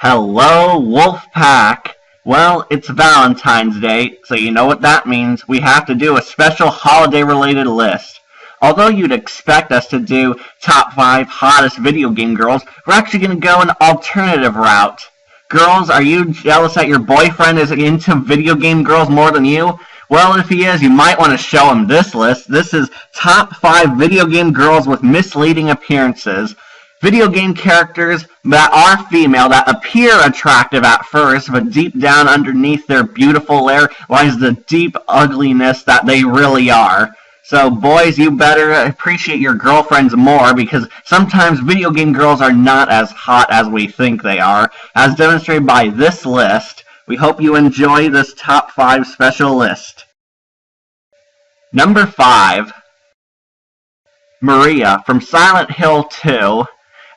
Hello, Wolfpack! Well, it's Valentine's Day, so you know what that means. We have to do a special holiday-related list. Although you'd expect us to do top 5 hottest video game girls, we're actually going to go an alternative route. Girls, are you jealous that your boyfriend is into video game girls more than you? Well, if he is, you might want to show him this list. This is top 5 video game girls with misleading appearances. Video game characters that are female, that appear attractive at first, but deep down underneath their beautiful lair lies the deep ugliness that they really are. So, boys, you better appreciate your girlfriends more, because sometimes video game girls are not as hot as we think they are, as demonstrated by this list. We hope you enjoy this top 5 special list. Number 5. Maria from Silent Hill 2.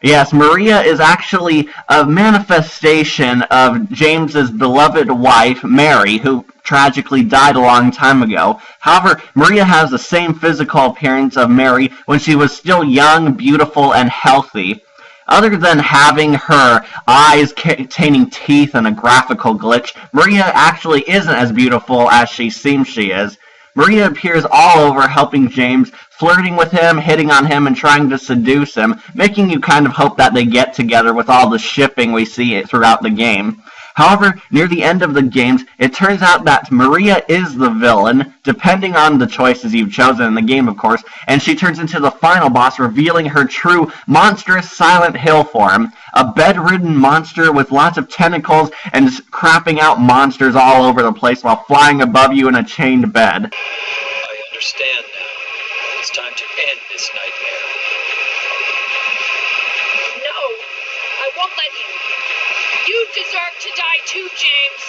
Yes, Maria is actually a manifestation of James's beloved wife, Mary, who tragically died a long time ago. However, Maria has the same physical appearance of Mary when she was still young, beautiful, and healthy. Other than having her eyes containing teeth and a graphical glitch, Maria actually isn't as beautiful as she seems she is. Maria appears all over helping James, flirting with him, hitting on him, and trying to seduce him, making you kind of hope that they get together with all the shipping we see throughout the game. However, near the end of the games, it turns out that Maria is the villain, depending on the choices you've chosen in the game, of course, and she turns into the final boss, revealing her true monstrous Silent Hill form, a bedridden monster with lots of tentacles and crapping out monsters all over the place while flying above you in a chained bed. I understand now. It's time to end this nightmare. No, I won't let you. You deserve to die too, James.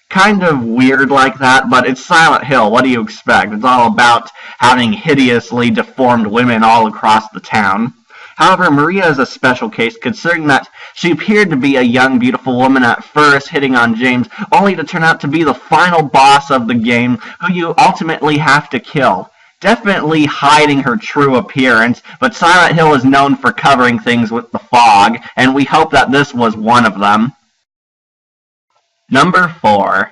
Kind of weird like that, but it's Silent Hill. What do you expect? It's all about having hideously deformed women all across the town. However, Maria is a special case, considering that she appeared to be a young, beautiful woman at first, hitting on James, only to turn out to be the final boss of the game, who you ultimately have to kill. Definitely hiding her true appearance, but Silent Hill is known for covering things with the fog, and we hope that this was one of them. Number 4.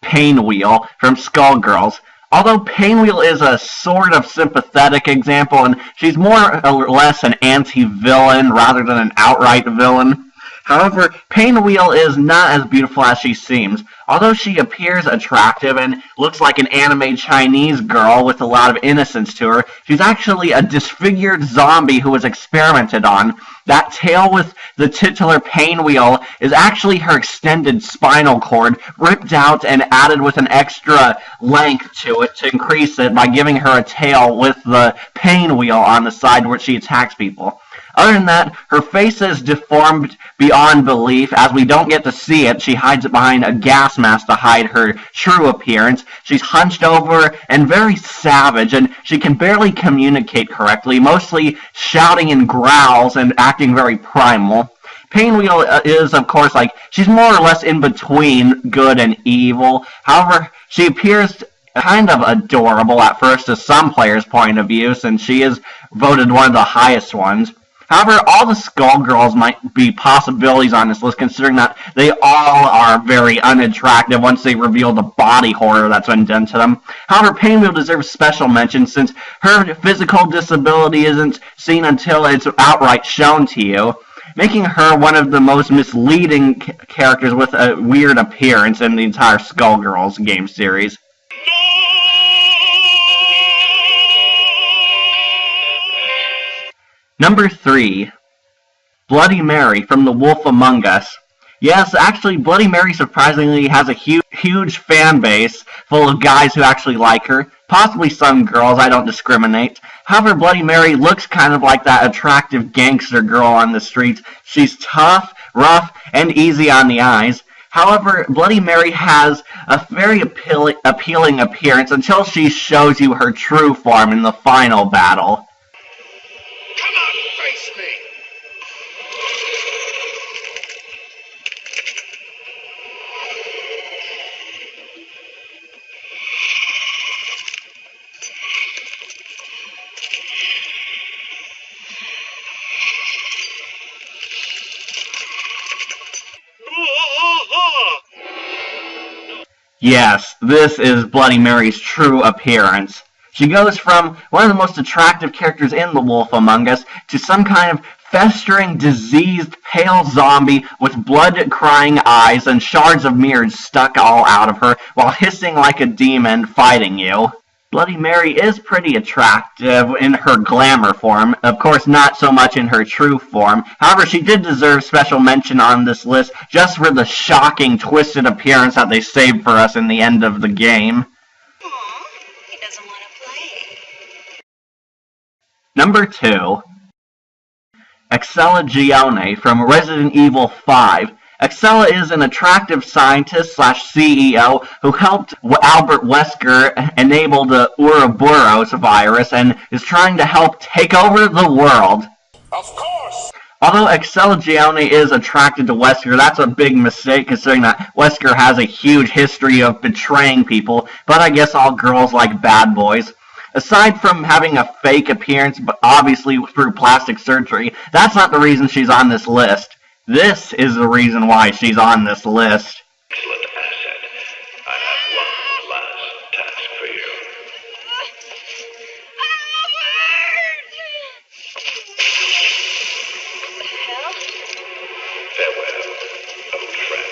Painwheel from Skullgirls. Although Painwheel is a sort of sympathetic example, and she's more or less an anti-villain rather than an outright villain. However, Painwheel is not as beautiful as she seems. Although she appears attractive and looks like an anime Chinese girl with a lot of innocence to her, she's actually a disfigured zombie who was experimented on. That tail with the titular Painwheel is actually her extended spinal cord, ripped out and added with an extra length to it to increase it by giving her a tail with the Painwheel on the side where she attacks people. Other than that, her face is deformed beyond belief. As we don't get to see it, she hides it behind a gas mask to hide her true appearance. She's hunched over and very savage, and she can barely communicate correctly, mostly shouting in growls and acting very primal. Painwheel is, of course, she's more or less in between good and evil. However, she appears kind of adorable at first to some players' point of view, since she is voted one of the highest ones. However, all the Skullgirls might be possibilities on this list, considering that they all are very unattractive once they reveal the body horror that's been done to them. However, Painwheel deserves special mention since her physical disability isn't seen until it's outright shown to you, making her one of the most misleading characters with a weird appearance in the entire Skullgirls game series. Number 3. Bloody Mary from The Wolf Among Us. Yes, actually, Bloody Mary surprisingly has a huge fan base full of guys who actually like her. Possibly some girls, I don't discriminate. However, Bloody Mary looks kind of like that attractive gangster girl on the streets. She's tough, rough, and easy on the eyes. However, Bloody Mary has a very appealing appearance until she shows you her true form in the final battle. Come out and face me! Yes, this is Bloody Mary's true appearance. She goes from one of the most attractive characters in The Wolf Among Us to some kind of festering, diseased, pale zombie with blood-crying eyes and shards of mirrors stuck all out of her while hissing like a demon fighting you. Bloody Mary is pretty attractive in her glamour form, of course not so much in her true form. However, she did deserve special mention on this list just for the shocking, twisted appearance that they saved for us in the end of the game. Aw, he doesn't want to play. Number 2. Excella Gione from Resident Evil 5. Excella is an attractive scientist / CEO who helped Albert Wesker enable the Ouroboros virus and is trying to help take over the world. Of course! Although Excella Gione is attracted to Wesker, that's a big mistake considering that Wesker has a huge history of betraying people, but I guess all girls like bad boys. Aside from having a fake appearance, but obviously through plastic surgery, that's not the reason she's on this list. This is the reason why she's on this list. Excellent asset. I have one last task for you. Farewell, old friend.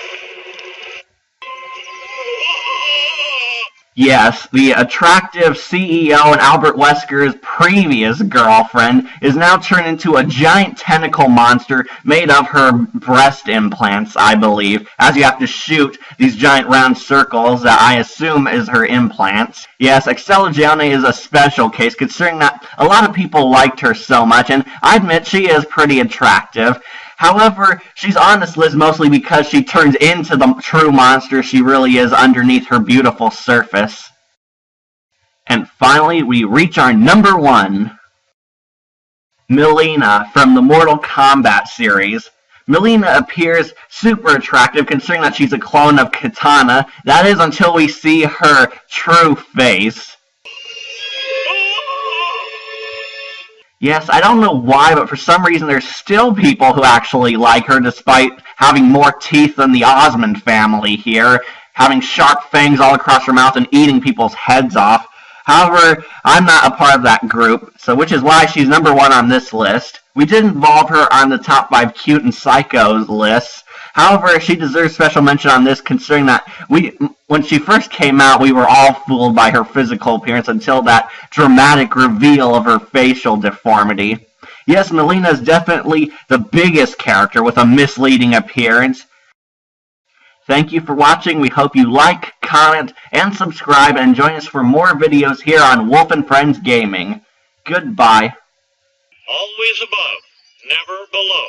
Yes, the attractive CEO and Albert Wesker's previous girlfriend is now turned into a giant tentacle monster made of her breast implants, I believe, as you have to shoot these giant round circles that I assume is her implants. Yes, Excella Gione is a special case considering that a lot of people liked her so much, and I admit she is pretty attractive. However, she's on this list mostly because she turns into the true monster she really is underneath her beautiful surface. And finally, we reach our number 1. Mileena from the Mortal Kombat series. Mileena appears super attractive considering that she's a clone of Kitana. That is until we see her true face. Yes, I don't know why, but for some reason there's still people who actually like her despite having more teeth than the Osmond family here, having sharp fangs all across her mouth and eating people's heads off. However, I'm not a part of that group, so which is why she's number 1 on this list. We did involve her on the top 5 cute and psychos lists. However, she deserves special mention on this considering that when she first came out, we were all fooled by her physical appearance until that dramatic reveal of her facial deformity. Yes, Mileena is definitely the biggest character with a misleading appearance. Thank you for watching. We hope you like, comment, and subscribe, and join us for more videos here on Wolf and Friends Gaming. Goodbye. Always above, never below.